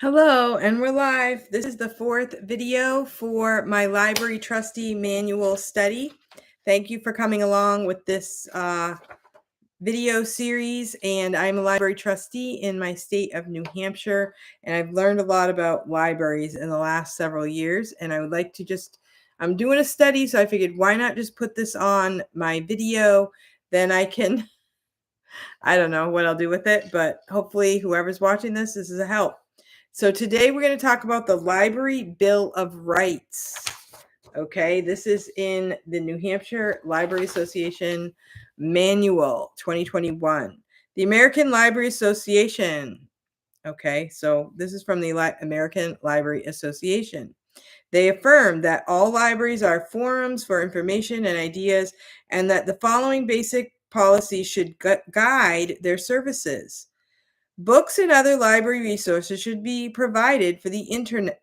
Hello, and we're live. This is the fourth video for my library trustee manual study. Thank you for coming along with this video series. And I'm a library trustee in my state of New Hampshire, and I've learned a lot about libraries in the last several years. And I would like to I'm doing a study, so I figured why not just put this on my video? Then I can, I don't know what I'll do with it, but hopefully whoever's watching this is a help. So today we're going to talk about the Library Bill of Rights. Okay, this is in the New Hampshire Library Association Manual 2021. The American Library Association. Okay, so this is from the American Library Association. They affirm that all libraries are forums for information and ideas, and that the following basic policies should guide their services. Books and other library resources should be provided for the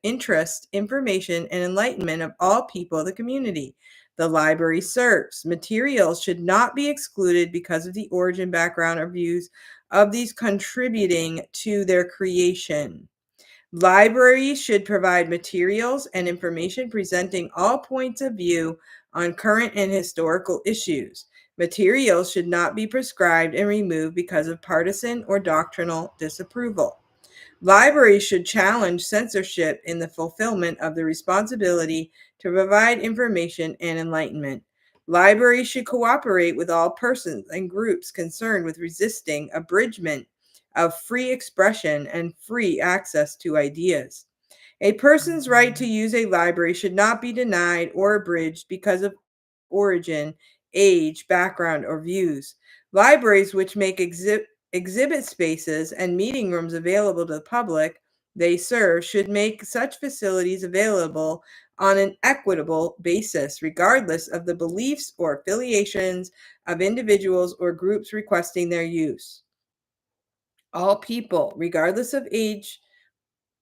interest, information, and enlightenment of all people of the community the library serves. Materials should not be excluded because of the origin, background, or views of these contributing to their creation. Libraries should provide materials and information presenting all points of view on current and historical issues. Materials should not be prescribed and removed because of partisan or doctrinal disapproval. Libraries should challenge censorship in the fulfillment of the responsibility to provide information and enlightenment. Libraries should cooperate with all persons and groups concerned with resisting abridgment of free expression and free access to ideas. A person's right to use a library should not be denied or abridged because of origin, age, background, or views. Libraries which make exhibit spaces and meeting rooms available to the public they serve should make such facilities available on an equitable basis, regardless of the beliefs or affiliations of individuals or groups requesting their use. All people, regardless of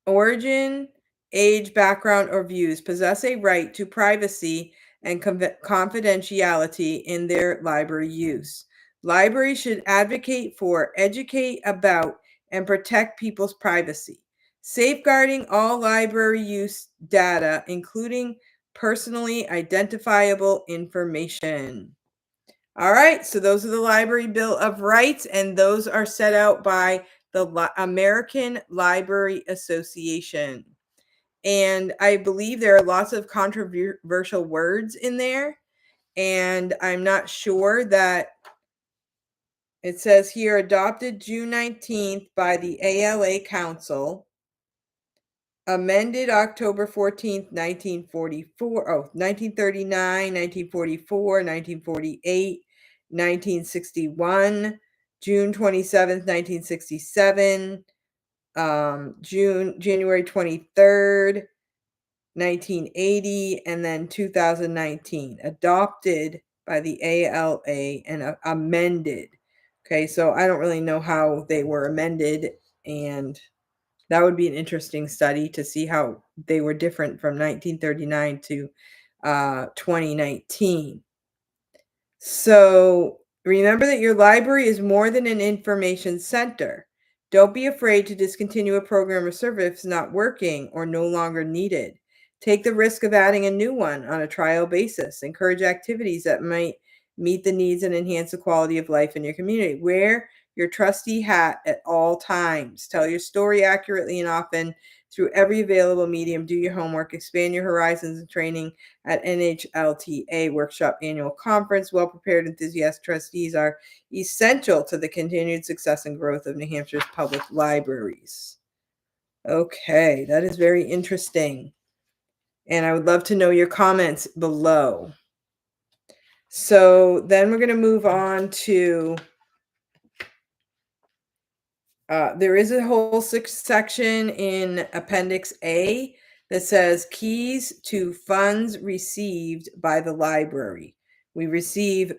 origin, age, background, or views, possess a right to privacy and confidentiality in their library use. Libraries should advocate for, educate about, and protect people's privacy, safeguarding all library use data, including personally identifiable information. All right, so those are the Library Bill of Rights, and those are set out by the American Library Association. And I believe there are lots of controversial words in there, and I'm not sure that it says here adopted June 19th by the ALA Council, amended October 14th, 1944, 1939, 1944, 1948, 1961, June 27th, 1967, January 23rd, 1980, and then 2019, adopted by the ALA and amended. Okay, so I don't really know how they were amended, and that would be an interesting study to see how they were different from 1939 to 2019. So remember that your library is more than an information center. Don't be afraid to discontinue a program or service if it's not working or no longer needed. Take the risk of adding a new one on a trial basis. Encourage activities that might meet the needs and enhance the quality of life in your community. Wear your trustee hat at all times. Tell your story accurately and often through every available medium. Do your homework. Expand your horizons in training at NHLTA Workshop Annual Conference. Well-prepared, enthusiastic trustees are essential to the continued success and growth of New Hampshire's public libraries. Okay, that is very interesting. And I would love to know your comments below. So then we're going to move on to, there is a whole section in Appendix A that says keys to funds received by the library. We receive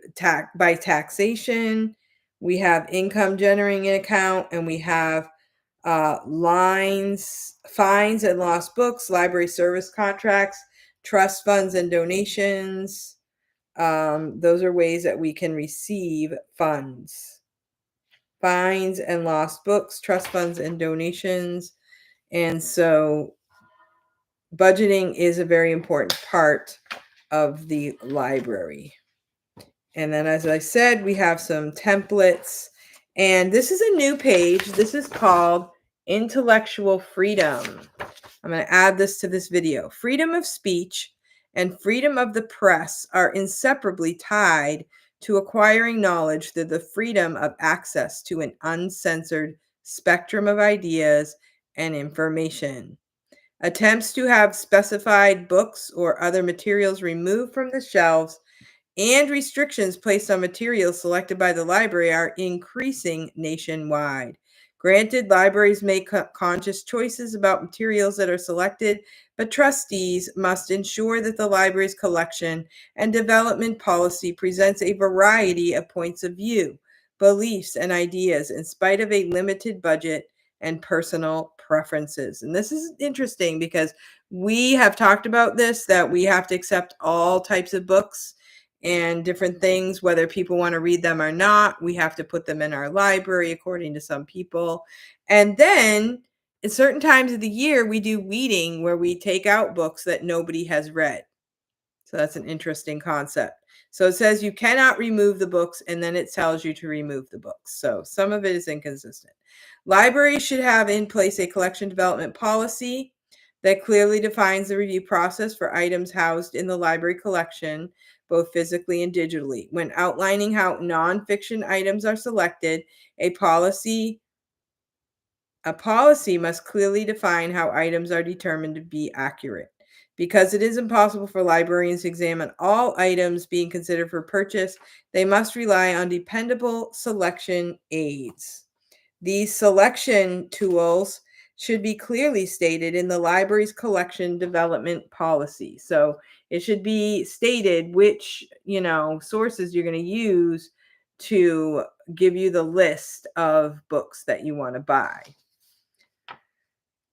by taxation, we have income generating account, and we have fines and lost books, library service contracts, trust funds and donations. Those are ways that we can receive funds. Fines and lost books, trust funds and donations. And so budgeting is a very important part of the library. And then, as I said, we have some templates. And this is a new page. This is called Intellectual Freedom. I'm going to add this to this video. Freedom of speech and freedom of the press are inseparably tied to acquiring knowledge through the freedom of access to an uncensored spectrum of ideas and information. Attempts to have specified books or other materials removed from the shelves and restrictions placed on materials selected by the library are increasing nationwide. Granted, libraries make conscious choices about materials that are selected, but trustees must ensure that the library's collection and development policy presents a variety of points of view, beliefs, and ideas in spite of a limited budget and personal preferences. And this is interesting because we have talked about this, that we have to accept all types of books and different things, whether people want to read them or not. We have to put them in our library according to some people. And then at certain times of the year, we do weeding where we take out books that nobody has read. So that's an interesting concept. So it says you cannot remove the books, and then it tells you to remove the books. So some of it is inconsistent. Libraries should have in place a collection development policy that clearly defines the review process for items housed in the library collection, both physically and digitally. When outlining how nonfiction items are selected, a policy must clearly define how items are determined to be accurate. Because it is impossible for librarians to examine all items being considered for purchase, they must rely on dependable selection aids. These selection tools should be clearly stated in the library's collection development policy. So it should be stated which, sources you're going to use to give you the list of books that you want to buy.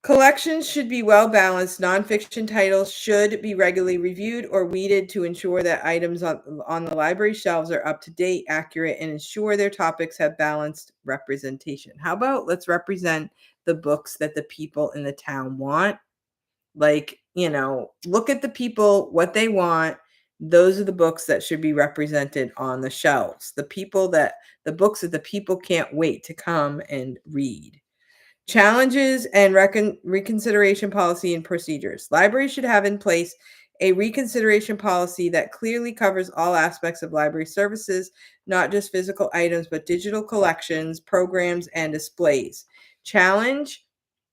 Collections should be well balanced. Nonfiction titles should be regularly reviewed or weeded to ensure that items on the library shelves are up to date, accurate, and ensure their topics have balanced representation. How about let's represent the books that the people in the town want? Like, look at the people, what they want. Those are the books that should be represented on the shelves. The books that the people can't wait to come and read. Challenges and reconsideration policy and procedures. Libraries should have in place a reconsideration policy that clearly covers all aspects of library services, not just physical items, but digital collections, programs, and displays. Challenge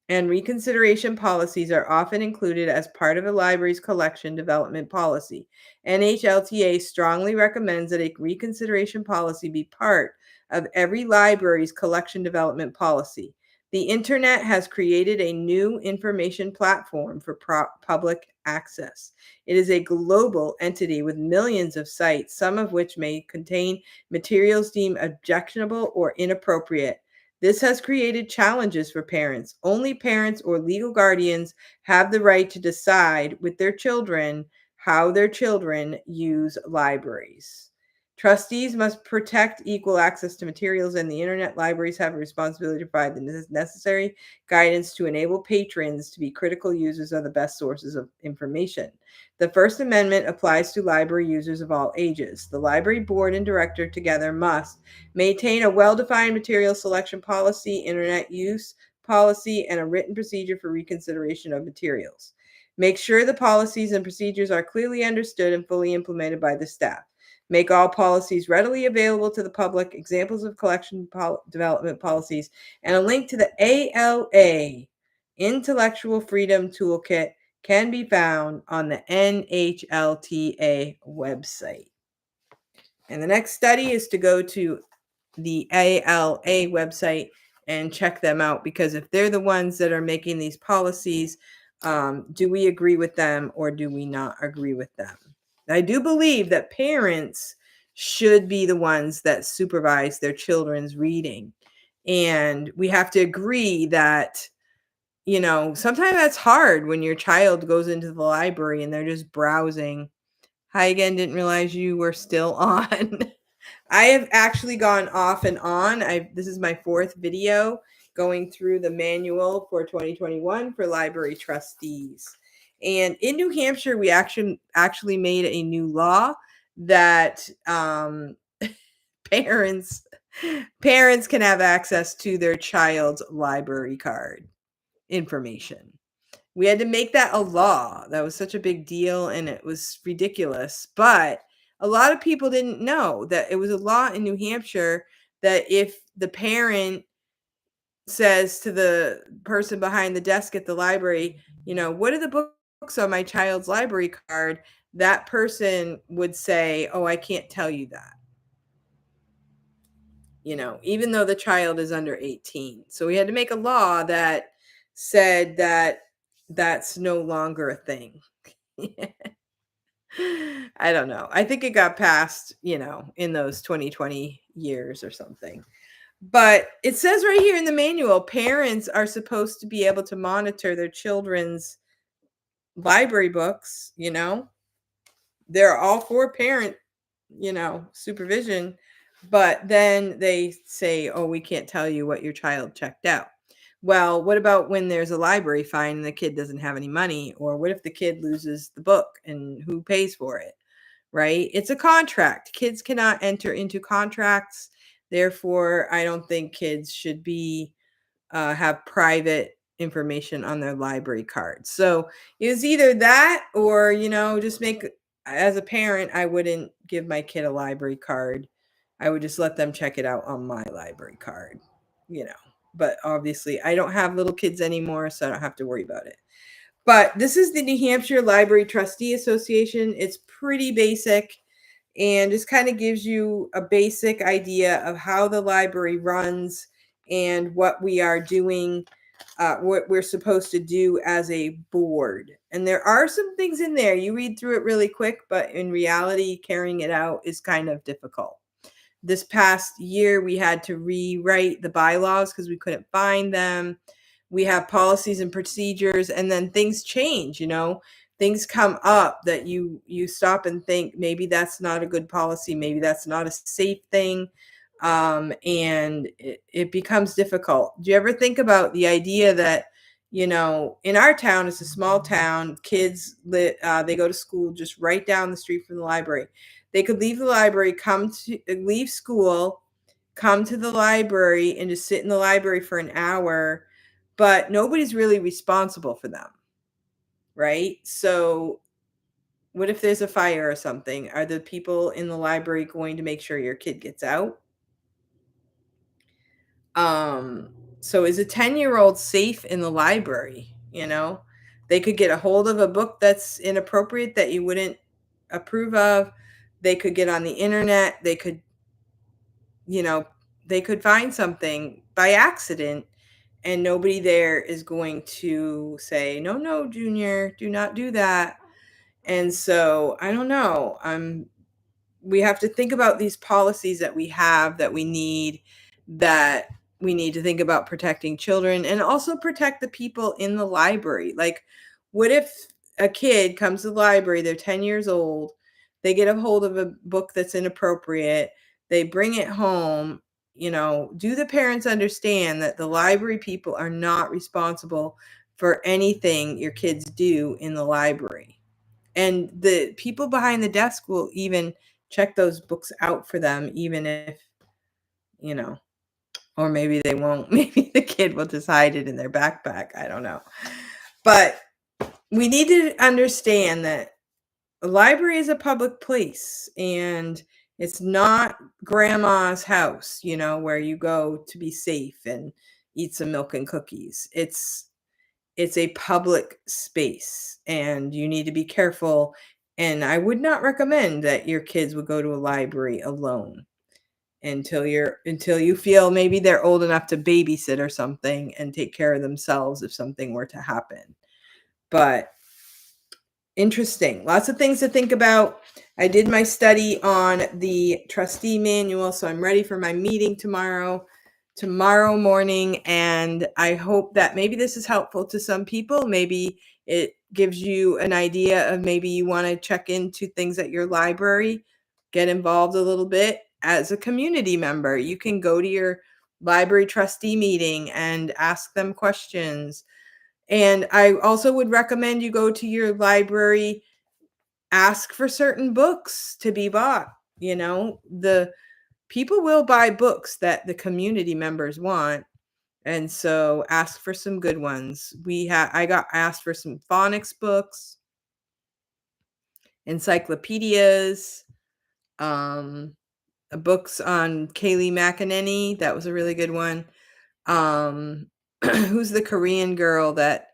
and reconsideration policies are often included as part of a library's collection development policy. NHLTA strongly recommends that a reconsideration policy be part of every library's collection development policy. The internet has created a new information platform for public access. It is a global entity with millions of sites, some of which may contain materials deemed objectionable or inappropriate. This has created challenges for parents. Only parents or legal guardians have the right to decide with their children how their children use libraries. Trustees must protect equal access to materials, and the internet libraries have a responsibility to provide the necessary guidance to enable patrons to be critical users of the best sources of information. The First Amendment applies to library users of all ages. The library board and director together must maintain a well-defined material selection policy, internet use policy, and a written procedure for reconsideration of materials. Make sure the policies and procedures are clearly understood and fully implemented by the staff. Make all policies readily available to the public, examples of collection development policies, and a link to the ALA Intellectual Freedom Toolkit can be found on the NHLTA website. And the next study is to go to the ALA website and check them out, because if they're the ones that are making these policies, do we agree with them or do we not agree with them? I do believe that parents should be the ones that supervise their children's reading. And we have to agree that, sometimes that's hard when your child goes into the library and they're just browsing. Hi again, didn't realize you were still on. I have actually gone off and on. This is my fourth video, going through the manual for 2021 for library trustees. And in New Hampshire, we actually made a new law that parents can have access to their child's library card information. We had to make that a law. That was such a big deal and it was ridiculous. But a lot of people didn't know that it was a law in New Hampshire that if the parent says to the person behind the desk at the library, what are the books on my child's library card? That person would say, oh, I can't tell you that. Even though the child is under 18. So we had to make a law that said that that's no longer a thing. I don't know. I think it got passed, in those 2020 years or something. But it says right here in the manual, parents are supposed to be able to monitor their children's library books, They're all for parent, supervision. But then they say, oh, we can't tell you what your child checked out. Well, what about when there's a library fine and the kid doesn't have any money? Or what if the kid loses the book and who pays for it? Right? It's a contract. Kids cannot enter into contracts. Therefore, I don't think kids should be have private information on their library cards. So it was either that or, just make, as a parent, I wouldn't give my kid a library card. I would just let them check it out on my library card, But obviously, I don't have little kids anymore, so I don't have to worry about it. But this is the New Hampshire Library Trustee Association. It's pretty basic and just kind of gives you a basic idea of how the library runs and what we are doing, what we're supposed to do as a board. And there are some things in there. You read through it really quick, but in reality, carrying it out is kind of difficult. This past year, we had to rewrite the bylaws because we couldn't find them. We have policies and procedures, and then things change, things come up that you stop and think maybe that's not a good policy, maybe that's not a safe thing, and it becomes difficult. Do you ever think about the idea that in our town, it's a small town, kids they go to school just right down the street from the library. They could leave the library, leave school, come to the library and just sit in the library for an hour, but nobody's really responsible for them, right? So what if there's a fire or something? Are the people in the library going to make sure your kid gets out? So is a 10-year-old safe in the library? They could get a hold of a book that's inappropriate that you wouldn't approve of. They could get on the internet. They could find something by accident and nobody there is going to say, no, Junior, do not do that. And so I don't know. We have to think about these policies that we have that we need to think about protecting children and also protect the people in the library. Like, what if a kid comes to the library, they're 10 years old, they get a hold of a book that's inappropriate, they bring it home, do the parents understand that the library people are not responsible for anything your kids do in the library? And the people behind the desk will even check those books out for them, even if, or maybe they won't. Maybe the kid will just hide it in their backpack. I don't know. But we need to understand that a library is a public place and it's not grandma's house, where you go to be safe and eat some milk and cookies. It's a public space and you need to be careful. And I would not recommend that your kids would go to a library alone until you feel maybe they're old enough to babysit or something and take care of themselves if something were to happen. But interesting. Lots of things to think about. I did my study on the trustee manual, so I'm ready for my meeting tomorrow morning, and I hope that maybe this is helpful to some people. Maybe it gives you an idea of maybe you want to check into things at your library, get involved a little bit as a community member. You can go to your library trustee meeting and ask them questions. And I also would recommend you go to your library, ask for certain books to be bought. You know, the people will buy books that the community members want. And so ask for some good ones. I got asked for some phonics books, encyclopedias, books on Kaylee McEnany. That was a really good one. Who's the Korean girl that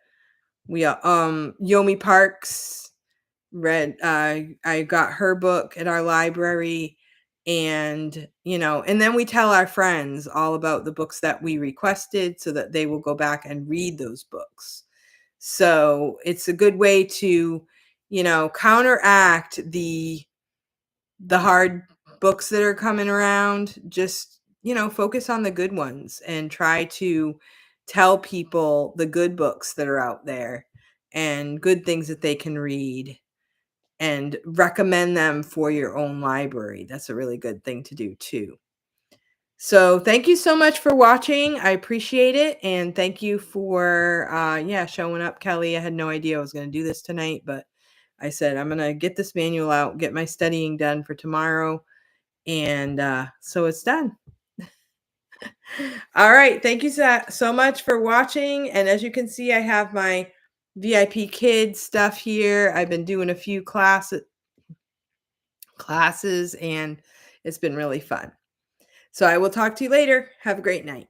Yomi Parks read? I got her book at our library, and and then we tell our friends all about the books that we requested so that they will go back and read those books. So it's a good way to counteract the hard books that are coming around. Just focus on the good ones and try to tell people the good books that are out there and good things that they can read, and recommend them for your own library. That's a really good thing to do too. So thank you so much for watching. I appreciate it. And thank you for showing up, Kelly. I had no idea I was going to do this tonight, but I said I'm going to get this manual out, get my studying done for tomorrow. And so it's done. All right. Thank you so much for watching. And as you can see, I have my VIP Kids stuff here. I've been doing a few classes, and it's been really fun. So I will talk to you later. Have a great night.